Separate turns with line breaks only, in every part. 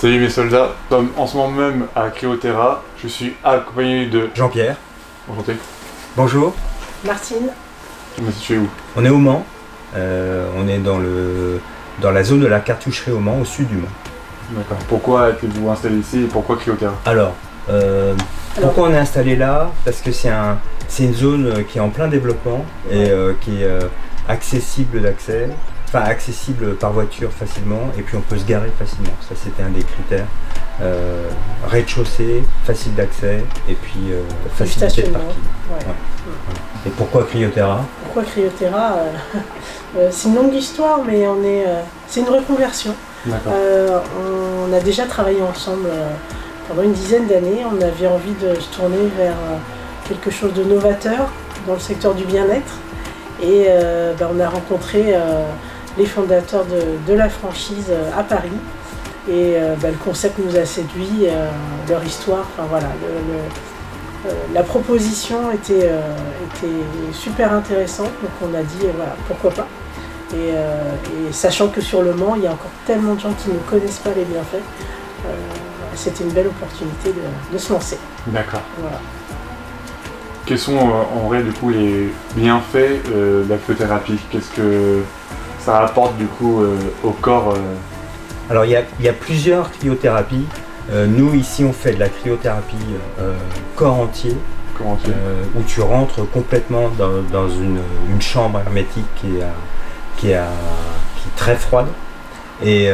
Salut mes soldats, nous sommes en ce moment même à Cryoterra. Je suis accompagné de
Jean-Pierre.
Enchanté.
Bonjour.
Martine.
Tu m'as situé où?
On est au Mans. On est dans la zone de la cartoucherie au Mans, au sud du Mans.
D'accord. Pourquoi êtes-vous installé ici et pourquoi Cryoterra?
Alors, pourquoi on est installé là? Parce que c'est une zone qui est en plein développement et qui est accessible d'accès. Enfin, accessible par voiture facilement, et puis on peut se garer facilement. Ça, c'était un des critères. Rez-de-chaussée, facile d'accès, et puis facilité de parking.
Ouais.
Ouais. Et pourquoi Cryoterra?
Pourquoi Cryoterra c'est une longue histoire, mais c'est une reconversion. On a déjà travaillé ensemble pendant une dizaine d'années. On avait envie de se tourner vers quelque chose de novateur dans le secteur du bien-être. Et on a rencontré les fondateurs de la franchise à Paris. Et le concept nous a séduit, leur histoire, enfin voilà. La proposition était super intéressante, donc on a dit voilà, pourquoi pas. Et sachant que sur le Mans, il y a encore tellement de gens qui ne connaissent pas les bienfaits, c'était une belle opportunité de se lancer.
D'accord.
Voilà.
Quels sont en vrai du coup les bienfaits de la cryothérapie? Qu'est-ce que ça apporte du coup au corps?
Alors il y a plusieurs cryothérapies. Nous ici on fait de la cryothérapie corps entier, où tu rentres complètement dans une chambre hermétique qui est très froide. Et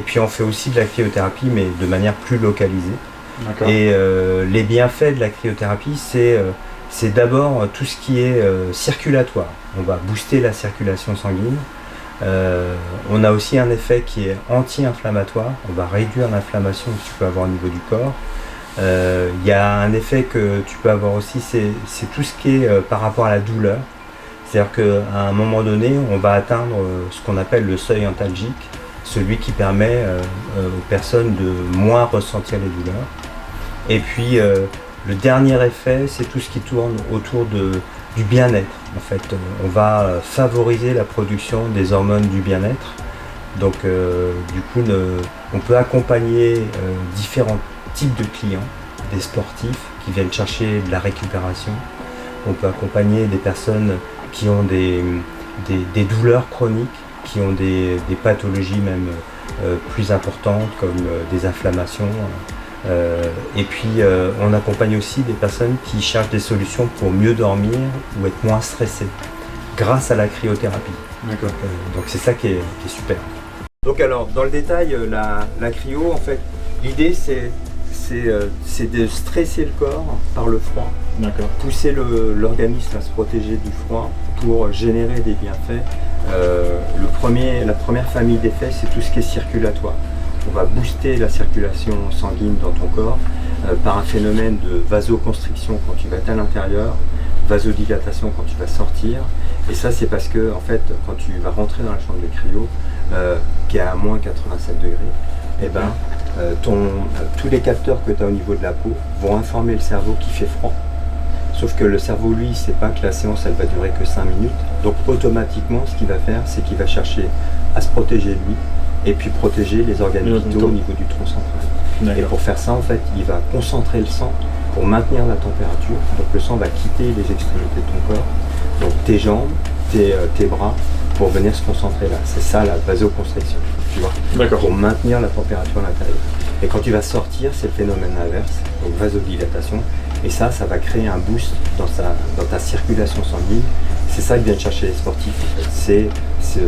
puis on fait aussi de la cryothérapie mais de manière plus localisée. Et les bienfaits de la cryothérapie, c'est d'abord tout ce qui est circulatoire. On va booster la circulation sanguine. On a aussi un effet qui est anti-inflammatoire. On va réduire l'inflammation que tu peux avoir au niveau du corps. Il y a un effet que tu peux avoir aussi, c'est tout ce qui est par rapport à la douleur. C'est-à-dire qu'à un moment donné, on va atteindre ce qu'on appelle le seuil antalgique, celui qui permet aux personnes de moins ressentir les douleurs. Et puis le dernier effet, c'est tout ce qui tourne autour du bien-être. En fait, on va favoriser la production des hormones du bien-être. Donc du coup, on peut accompagner différents types de clients, des sportifs qui viennent chercher de la récupération. On peut accompagner des personnes qui ont des douleurs chroniques, qui ont des pathologies même plus importantes comme des inflammations. Et puis on accompagne aussi des personnes qui cherchent des solutions pour mieux dormir ou être moins stressées grâce à la cryothérapie. Donc c'est ça qui est super. Donc alors dans le détail, la cryo, en fait, l'idée c'est de stresser le corps par le froid, pousser l'organisme à se protéger du froid pour générer des bienfaits. La première famille d'effets, c'est tout ce qui est circulatoire. On va booster la circulation sanguine dans ton corps par un phénomène de vasoconstriction quand tu vas être à l'intérieur, vasodilatation quand tu vas sortir. Et ça, c'est parce que en fait, quand tu vas rentrer dans la chambre de cryo, qui est à moins 87 degrés, et tous les capteurs que tu as au niveau de la peau vont informer le cerveau qu'il fait froid. Sauf que le cerveau, lui, il ne sait pas que la séance, elle va durer que 5 minutes. Donc automatiquement, ce qu'il va faire, c'est qu'il va chercher à se protéger lui, et puis protéger les organes vitaux au niveau du tronc central. Et pour faire ça, en fait, il va concentrer le sang pour maintenir la température. Donc le sang va quitter les extrémités de ton corps, donc tes jambes, tes bras, pour venir se concentrer là. C'est ça la vasoconstriction, tu vois, pour maintenir la température à l'intérieur. Et quand tu vas sortir, c'est le phénomène inverse, donc vasodilatation. Et ça va créer un boost dans ta circulation sanguine. C'est ça que viennent chercher les sportifs. C'est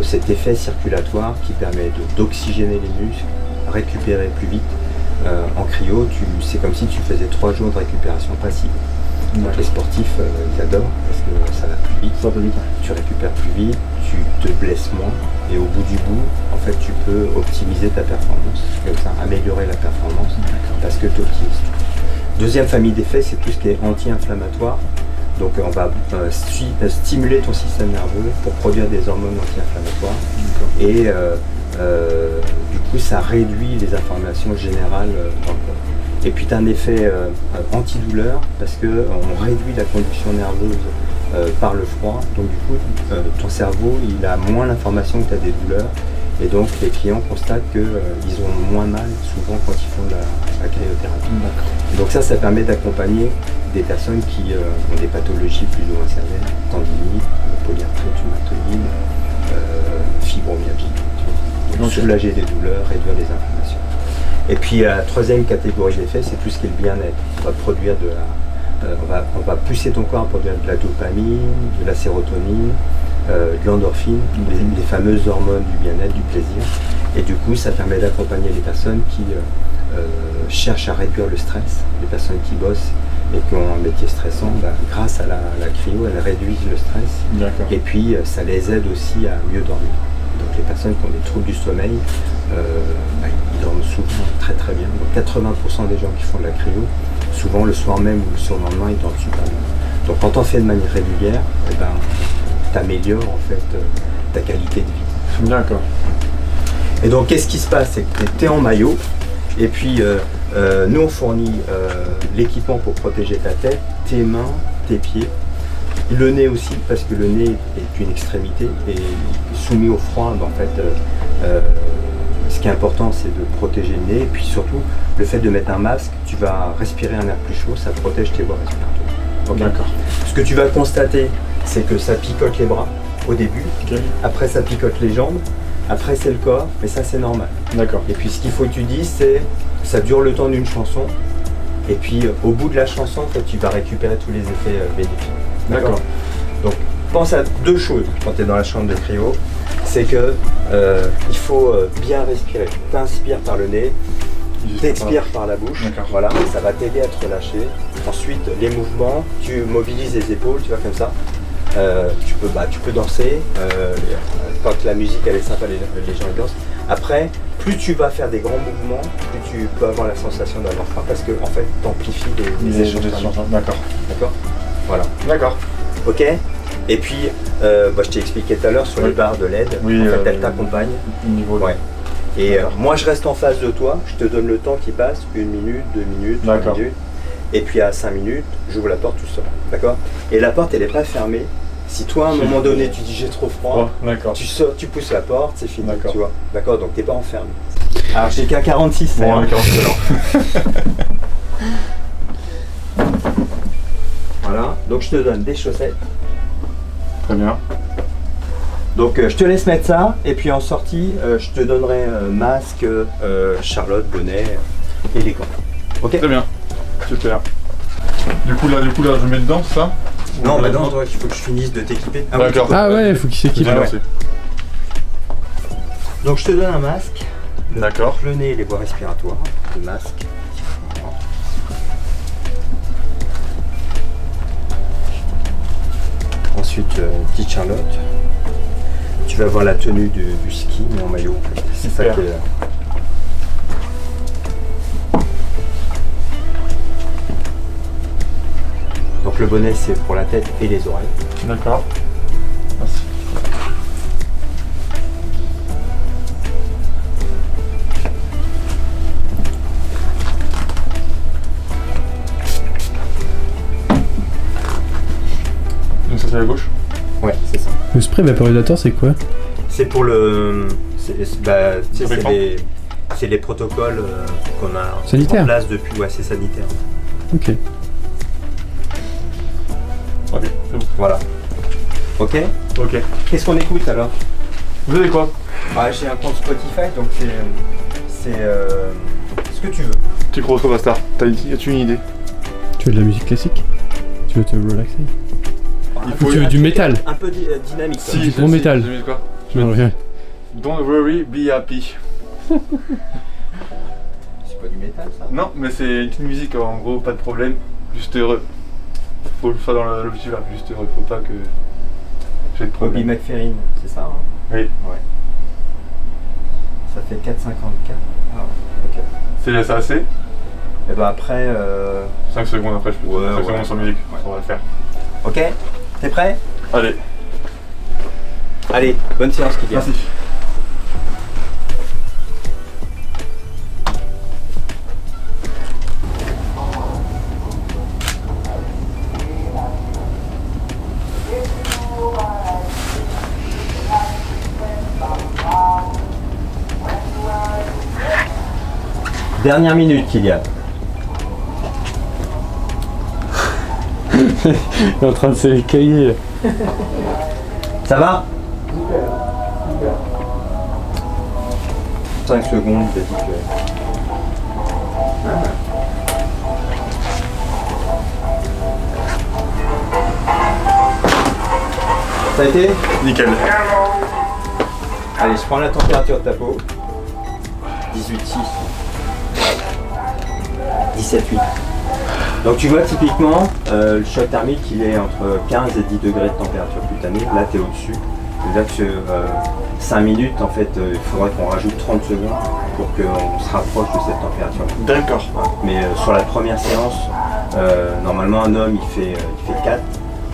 cet effet circulatoire qui permet d'oxygéner les muscles, récupérer plus vite. En cryo, c'est comme si tu faisais 3 jours de récupération passive. Donc les sportifs, ils adorent parce que ça va plus vite. Tu récupères plus vite, tu te blesses moins. Et au bout du bout, en fait, tu peux optimiser ta performance. Comme ça, améliorer la performance parce que tu optimises tout. Deuxième famille d'effets, c'est tout ce qui est anti-inflammatoire. Donc on va stimuler ton système nerveux pour produire des hormones anti-inflammatoires. Et du coup, ça réduit les inflammations générales dans le corps. Et puis tu as un effet antidouleur parce qu'on réduit la conduction nerveuse par le froid. Donc du coup, ton cerveau, il a moins l'information que tu as des douleurs Et donc les clients constatent qu'ils ont moins mal souvent quand ils font la cryothérapie. Donc ça permet d'accompagner des personnes qui ont des pathologies plus ou moins sévères, tendinite, polyarthrite rhumatoïde, fibromyalgie. Donc soulager des douleurs, réduire les inflammations. Et puis la troisième catégorie d'effets, c'est tout ce qui est le bien-être. On va produire on va pousser ton corps à produire de la dopamine, de la sérotonine, de l'endorphine, les fameuses hormones du bien-être, du plaisir. Et du coup, ça permet d'accompagner les personnes qui cherchent à réduire le stress, les personnes qui bossent et qui ont un métier stressant. Grâce à la cryo, elles réduisent le stress. Et puis, ça les aide aussi à mieux dormir. Donc les personnes qui ont des troubles du sommeil, ils dorment souvent très très bien. Donc 80% des gens qui font de la cryo, souvent le soir même ou le surlendemain, ils dorment super bien. Donc quand on fait de manière régulière, tu améliores en fait ta qualité de vie.
D'accord.
Et donc qu'est-ce qui se passe? C'est que tu es en maillot, et puis nous on fournit l'équipement pour protéger ta tête, tes mains, tes pieds. Le nez aussi, parce que le nez est une extrémité et soumis au froid. En fait, ce qui est important, c'est de protéger le nez. Et puis surtout, le fait de mettre un masque, tu vas respirer un air plus chaud, ça protège tes voies respiratoires. Okay.
D'accord.
Ce que tu vas constater, c'est que ça picote les bras au début. Okay. Après, ça picote les jambes. Après, c'est le corps. Mais ça, c'est normal.
D'accord.
Et puis, ce qu'il faut que tu dises, c'est ça dure le temps d'une chanson. Et puis, au bout de la chanson, en fait, tu vas récupérer tous les effets bénéfiques. D'accord. Donc pense à deux choses quand tu es dans la chambre de cryo, c'est que il faut bien respirer. Tu inspires par le nez, tu expires par la bouche, voilà, ça va t'aider à te relâcher. Ensuite les mouvements, tu mobilises les épaules, tu vois comme ça. Tu peux danser, quand la musique elle est sympa, les gens dansent. Après, plus tu vas faire des grands mouvements, plus tu peux avoir la sensation d'avoir faim parce que en fait tu amplifies les échanges.
D'accord.
D'accord. Voilà.
D'accord.
Ok. Et puis, je t'ai expliqué tout à l'heure sur les barres de LED, en fait, elles t'accompagnent. Ouais. Et moi, je reste en face de toi, je te donne le temps qui passe, 1 minute, 2 minutes, 3 minutes. Et puis à 5 minutes, j'ouvre la porte tout seul. D'accord. Et la porte, elle n'est pas fermée. Si toi, à un moment donné, tu dis j'ai trop froid, tu sors, tu pousses la porte, c'est fini. Tu vois. D'accord. Donc, t'es pas enfermé. Alors, j'ai qu'à 46.
Bon, 46.
Voilà, donc je te donne des chaussettes.
Très bien.
Donc je te laisse mettre ça, et puis en sortie, je te donnerai masque, Charlotte, bonnet et les gants. Ok.
Très bien, super. Du coup là, je mets dedans ça?
Non, bah non, il faut que je finisse de t'équiper.
Ah, d'accord. Ah ouais, il faut qu'il s'équipe.
Donc je te donne un masque.
D'accord.
Le nez et les voies respiratoires, le masque. Ensuite, petite Charlotte, tu vas avoir la tenue du ski, mais en maillot. C'est ça qui est... Donc le bonnet, c'est pour la tête et les oreilles.
D'accord. Merci. Donc ça c'est la gauche?
Ouais, c'est ça.
Le spray vaporisateur, c'est quoi?
C'est pour le... c'est les protocoles qu'on a
sanitaire
en place depuis... Ouais, c'est sanitaire.
Ok.
Ok, c'est bon.
Voilà. Ok.
Ok.
Qu'est-ce qu'on écoute alors?
Vous avez quoi?
J'ai un compte Spotify, donc c'est ce que tu veux.
Tu crois au Bastard, as-tu une idée?
Tu veux de la musique classique? Tu veux te relaxer? Ou tu veux du métal?
Un peu dynamique.
Si, du bon métal.
J'ai mis quoi?
Je me reviens.
Don't worry, be happy.
C'est pas du métal ça?
Non, mais c'est une musique en gros, pas de problème, juste heureux. Faut le faire dans l'objectif là, juste heureux, faut pas que j'ai de problème.
Bobby McFerrin, c'est ça hein?
Oui.
Ouais. Ça fait 4,54. Ah ok.
C'est ça assez?
Et bah après...
5 secondes après, je peux 5 secondes sans musique, on va le faire.
Ok, t'es prêt?
Allez.
Allez, bonne séance Kylian.
Merci.
Dernière minute, Kylian.
Il est en train de s'écailler.
Ça va? 5 secondes, t'as dit que... Ça a été?
Nickel.
Allez, je prends la température de ta peau. 18,6. 17,8. Donc tu vois typiquement, le choc thermique il est entre 15 et 10 degrés de température cutanée. Là tu es au-dessus. C'est-à-dire que 5 minutes, en fait, il faudrait qu'on rajoute 30 secondes pour qu'on se rapproche de cette température.
D'accord.
Ouais. Mais sur la première séance, normalement un homme il fait 4.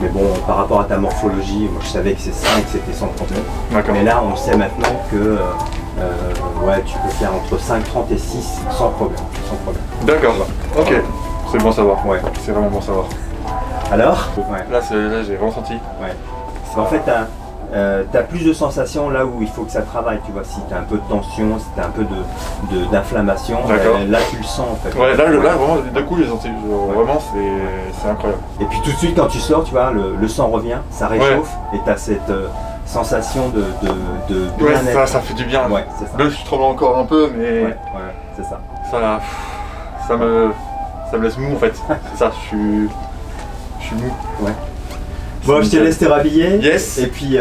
Mais bon, par rapport à ta morphologie, moi je savais que c'est 5, c'était 139.
D'accord.
Mais là on sait maintenant que ouais, tu peux faire entre 5,30 et 6 sans problème.
D'accord.
Ouais.
Ok. C'est bon à savoir.
Ouais.
C'est vraiment bon à savoir.
Alors? Ouais.
Là j'ai vraiment senti.
Ouais. En fait, t'as plus de sensations là où il faut que ça travaille, tu vois. Si t'as un peu de tension, si t'as un peu d'inflammation, là tu le sens en fait.
Ouais, là vraiment, d'un coup j'ai senti. Vraiment, c'est incroyable.
Et puis tout de suite, quand tu sors, tu vois, le sang revient, ça réchauffe et t'as cette sensation de bien-être.
Ouais, ça fait du bien.
Ouais, c'est ça.
Là, je tremble encore un peu, mais.
Ouais, c'est ça.
Ça me laisse mou en fait. C'est ça, je suis mou.
Ouais. Bon, je te laisse te rhabiller.
Yes.
Et puis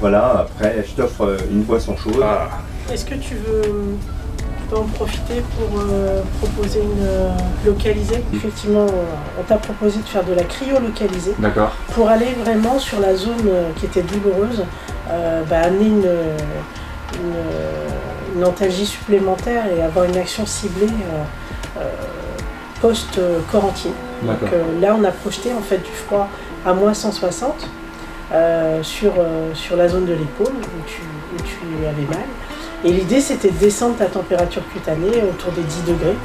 voilà, après je t'offre une boisson chaude.
Ah.
Est-ce que tu peux en profiter pour proposer une localisée? Effectivement, on t'a proposé de faire de la cryo-localisée.
D'accord.
Pour aller vraiment sur la zone qui était douloureuse, amener une antalgie supplémentaire et avoir une action ciblée post-corps entier. Donc là, on a projeté en fait du froid à moins 160 sur la zone de l'épaule où tu avais mal. Et l'idée, c'était de descendre ta température cutanée autour des 10 degrés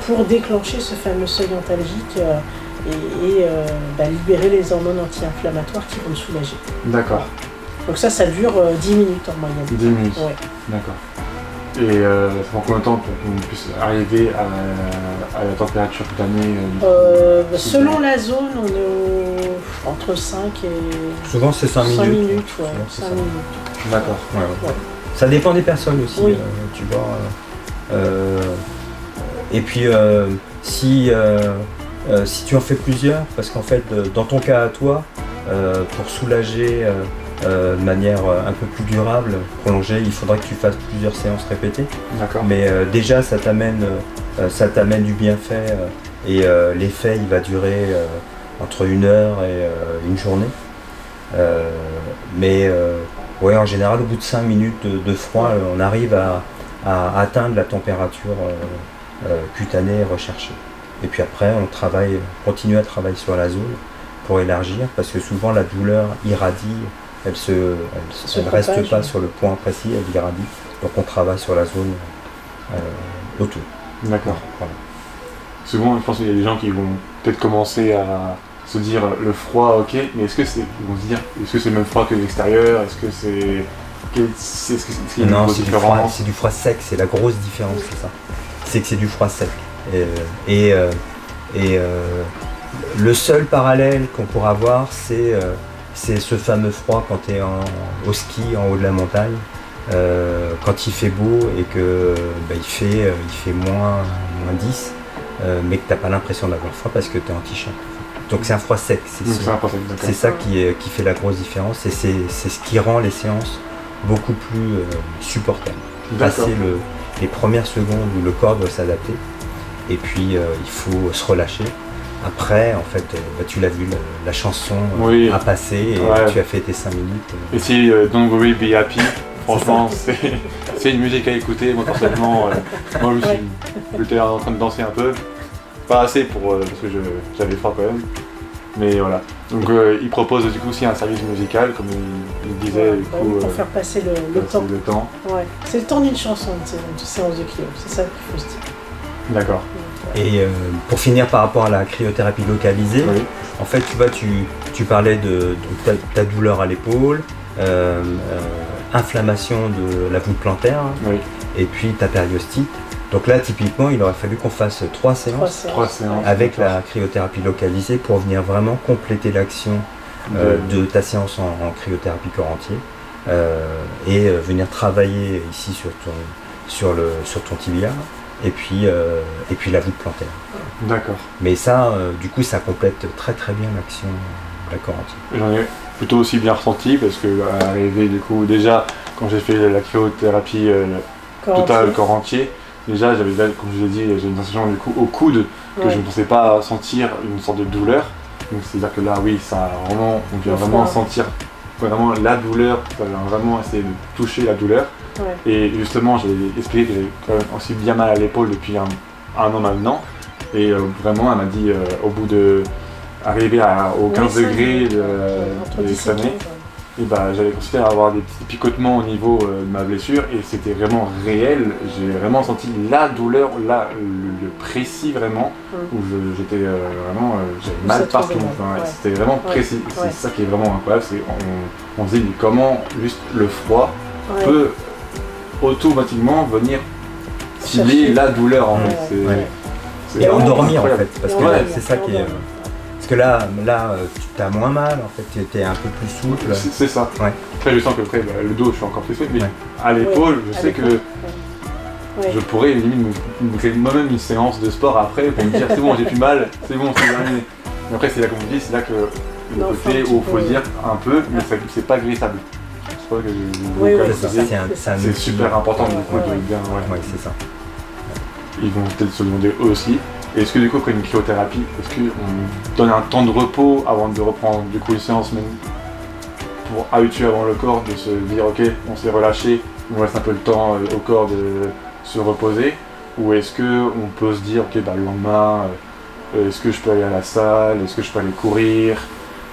pour déclencher ce fameux seuil antalgique et libérer les hormones anti-inflammatoires qui vont me soulager.
D'accord.
Donc ça dure 10 minutes en moyenne.
10 minutes.
Ouais.
D'accord. Et ça prend combien de temps pour qu'on puisse arriver à la température cutanée
selon la zone, on est entre 5 et...
Souvent c'est 5 minutes.
5 minutes, ouais.
Souvent, c'est
5
ça.
minutes.
D'accord.
Ouais.
Ça dépend des personnes aussi,
Oui.
tu vois. Et puis si tu en fais plusieurs, parce qu'en fait dans ton cas à toi, pour soulager de manière un peu plus durable, prolongée, il faudrait que tu fasses plusieurs séances répétées.
D'accord.
Mais déjà ça t'amène du bienfait et l'effet il va durer entre 1 heure et une journée. Ouais, en général, au bout de 5 minutes de froid, on arrive à atteindre la température cutanée recherchée. Et puis après, on continue à travailler sur la zone pour élargir, parce que souvent la douleur irradie, elle ne reste pas sur le point précis, elle irradie. Donc on travaille sur la zone autour.
D'accord.
Voilà.
Souvent, je pense qu'il y a des gens qui vont peut-être commencer à se dire le froid, ok, mais est-ce que c'est le même froid que l'extérieur? Est-ce que c'est
Non, c'est du froid sec, c'est la grosse différence, c'est ça. C'est que c'est du froid sec. Et le seul parallèle qu'on pourra avoir, c'est ce fameux froid quand tu es au ski en haut de la montagne, quand il fait beau et que il fait moins 10, mais que tu n'as pas l'impression d'avoir froid parce que tu es en t-shirt. Donc c'est un froid sec, c'est ça qui fait la grosse différence et c'est ce qui rend les séances beaucoup plus supportables. Passer les premières secondes où le corps doit s'adapter et puis il faut se relâcher. Après, en fait, tu l'as vu, la chanson a passé et tu as fait tes 5 minutes.
Et si Don't Worry Be Happy, franchement, c'est une musique à écouter. Moi personnellement, moi j'étais en train de danser un peu. Pas assez parce que j'avais froid quand même. Mais voilà. Donc il propose du coup aussi un service musical, comme il disait.
Pour faire passer le temps. Ouais. C'est le temps d'une chanson, une séance de cryo. C'est ça qu'il faut se dire.
D'accord.
Et pour finir par rapport à la cryothérapie localisée, en fait tu vois, tu parlais de ta douleur à l'épaule, inflammation de la voûte plantaire, et puis ta périostite. Donc là, typiquement, il aurait fallu qu'on fasse 3 séances avec la cryothérapie localisée pour venir vraiment compléter l'action de ta séance en cryothérapie corps entier et venir travailler ici sur ton tibia et puis la voûte plantaire.
D'accord.
Mais ça, du coup, ça complète très très bien l'action de la corps entier.
J'en ai plutôt aussi bien ressenti parce que arrivé du coup déjà quand j'ai fait la cryothérapie totale corps entier, déjà j'avais, comme je l'ai dit, j'ai une sensation du coup au coude que je ne pensais pas sentir une sorte de douleur. Donc c'est-à-dire que là oui, ça vraiment, on vient vraiment sentir vraiment la douleur, ça vient vraiment essayer de toucher la douleur. Ouais. Et justement j'ai expliqué que j'ai quand même aussi bien mal à l'épaule depuis un an maintenant. Et vraiment elle m'a dit au bout de arriver aux 15 degrés de l'extrémité, et j'avais considéré avoir des petits picotements au niveau de ma blessure et c'était vraiment réel. J'ai vraiment senti la douleur, là, le précis vraiment, où j'étais vraiment, j'avais mal partout. Enfin, c'était vraiment précis. C'est ça qui est vraiment incroyable, c'est on se dit comment juste le froid peut automatiquement venir cibler la douleur en fait.
Et endormir en fait, parce que c'est ça qui est... Parce que là tu as moins mal, en fait, tu es un peu plus souple.
C'est ça. Ouais. Après, je sens que le dos, je suis encore plus souple, mais à l'épaule, je sais que je pourrais limite me créer moi-même une séance de sport après pour me dire c'est bon, j'ai plus mal, c'est bon, c'est terminé. Mais après, c'est là, comme on dit, c'est là que le côté où il faut dire un peu, mais c'est pas glissable. Je crois que c'est super important du coup de bien.
Ouais, c'est ça.
Ils vont peut-être se demander eux aussi. Est-ce que du coup, après une cryothérapie, est-ce qu'on donne un temps de repos avant de reprendre du coup une séance même pour habituer avant le corps de se dire ok, on s'est relâché, il nous reste un peu le temps au corps de se reposer, ou est-ce qu'on peut se dire ok, le lendemain, est-ce que je peux aller à la salle, est-ce que je peux aller courir?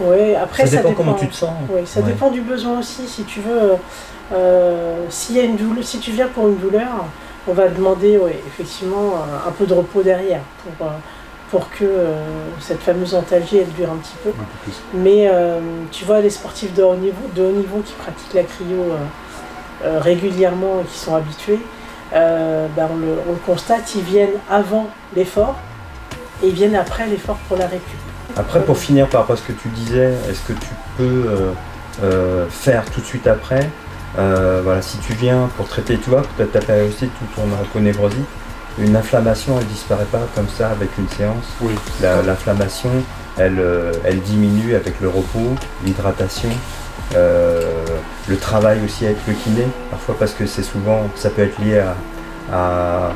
Oui, après
ça dépend comment tu te sens.
Oui, ça dépend du besoin aussi. Si tu veux, s'il y a une douleur, si tu viens pour une douleur, on va demander effectivement un peu de repos derrière pour que cette fameuse antalgie elle dure un petit peu. Mais tu vois, les sportifs de haut niveau qui pratiquent la cryo régulièrement et qui sont habitués, on le constate, ils viennent avant l'effort et ils viennent après l'effort pour la récup.
Après, pour finir par rapport à ce que tu disais, est-ce que tu peux faire tout de suite après? Si tu viens pour traiter, tu vois, ta périostite ou ton aponévrosie, une inflammation elle disparaît pas comme ça avec une séance.
Oui.
L'inflammation elle diminue avec le repos, l'hydratation, le travail aussi avec le kiné, parfois parce que ça peut être lié à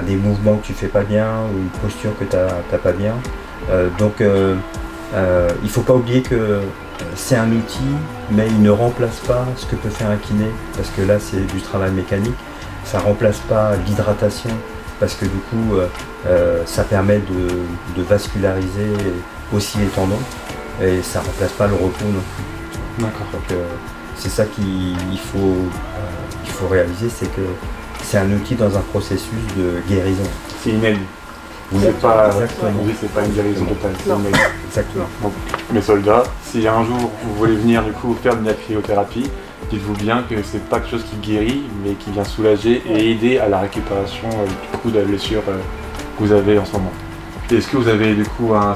des mouvements que tu fais pas bien ou une posture que t'as pas bien. Il faut pas oublier que c'est un outil, mais il ne remplace pas ce que peut faire un kiné, parce que là c'est du travail mécanique. Ça remplace pas l'hydratation, parce que du coup ça permet de vasculariser aussi les tendons, et ça remplace pas le repos non plus.
D'accord.
Donc c'est ça qu'il faut réaliser, c'est que c'est un outil dans un processus de guérison.
C'est une aide. C'est pas une guérison totale, c'est une aide.
Exactement.
Donc, mes soldats, si un jour vous voulez venir du coup faire de la cryothérapie, dites-vous bien que c'est pas quelque chose qui guérit, mais qui vient soulager et aider à la récupération du coup de la blessure que vous avez en ce moment. Est-ce que vous avez du coup un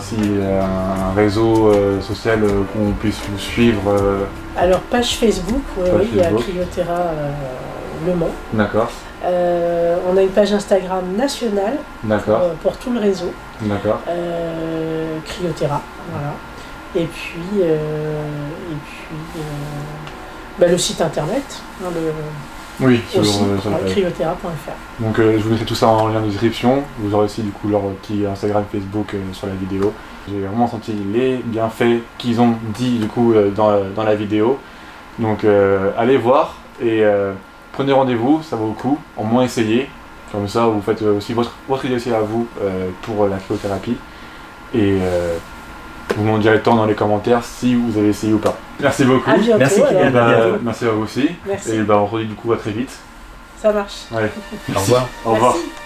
réseau social où on puisse vous suivre
Alors page Facebook, il y a Cryothéra Le Mans.
D'accord.
On a une page Instagram nationale pour tout le réseau.
D'accord.
Cryothéra, voilà. Et puis le site internet, cryothéra.fr.
Donc je vous mettrai tout ça en lien de description. Vous aurez aussi du coup leur petit Instagram, Facebook sur la vidéo. J'ai vraiment senti les bienfaits qu'ils ont dit du coup dans la vidéo. Donc allez voir et prenez rendez-vous, ça vaut le coup, au moins essayez. Comme ça vous faites aussi votre idée aussi à vous pour la cryothérapie. Et vous m'en direz tant dans les commentaires si vous avez essayé ou pas. Merci beaucoup.
À bientôt,
merci Kylian.
Merci à vous aussi.
Merci.
Et on se redit du coup à très vite.
Ça marche.
Ouais.
Au revoir.
Au revoir.
Merci.